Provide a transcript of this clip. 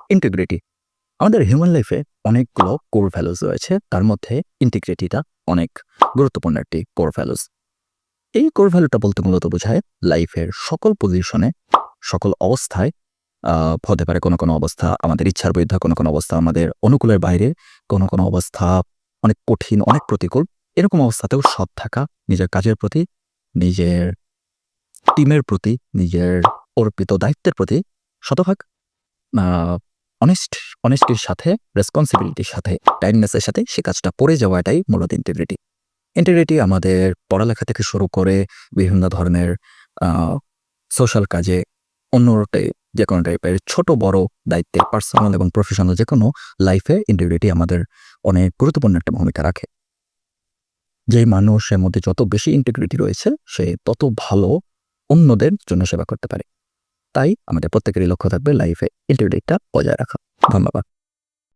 Integrity. আমাদের human লাইফে অনেকগুলো কোর ভ্যালুস রয়েছে। তার মধ্যে ইন্টিগ্রিটিটা অনেক গুরুত্বপূর্ণ একটি কোর ভ্যালুস। এই কোর ভ্যালুটা বলতে মূলত বোঝায় লাইফের সকল পজিশনে, সকল অবস্থায় হতে পারে কোনো অবস্থা আমাদের ইচ্ছার বিরুদ্ধে, কোনো অবস্থা আমাদের অনুকূলের বাইরে, কোনো অবস্থা অনেক কঠিন, অনেক প্রতিকূল। এরকম অবস্থাতেও সৎ থাকা, নিজের কাজের প্রতি, নিজের টিমের প্রতি, নিজের অর্পিত দায়িত্বের প্রতি শতভাগ আ অনেস্টির সাথে, রেসপন্সিবিলিটির সাথে, কাইন্ডনেসের সাথে সে কাজটা করে যাওয়াটাই মূলত ইন্টিগ্রিটি। ইন্টিগ্রিটি আমাদের পড়ালেখা থেকে শুরু করে বিভিন্ন ধরনের আ সোশ্যাল কাজে, যেকোনো টাইপের ছোট বড় দায়িত্বে, পার্সোনাল এবং প্রফেশনাল যেকোনো লাইফে ইন্টিগ্রিটি আমাদের অনেক গুরুত্বপূর্ণ একটা ভূমিকা রাখে। যেই মানুষের মধ্যে যত বেশি ইন্টিগ্রিটি রয়েছে, সে তত ভালো অন্যদের জন্য সেবা করতে পারে। তাই আমাদের প্রত্যেকেরই লক্ষ্য থাকবে লাইফে ইন্টিগ্রিটিটা বজায় রাখা। ধন্যবাদ।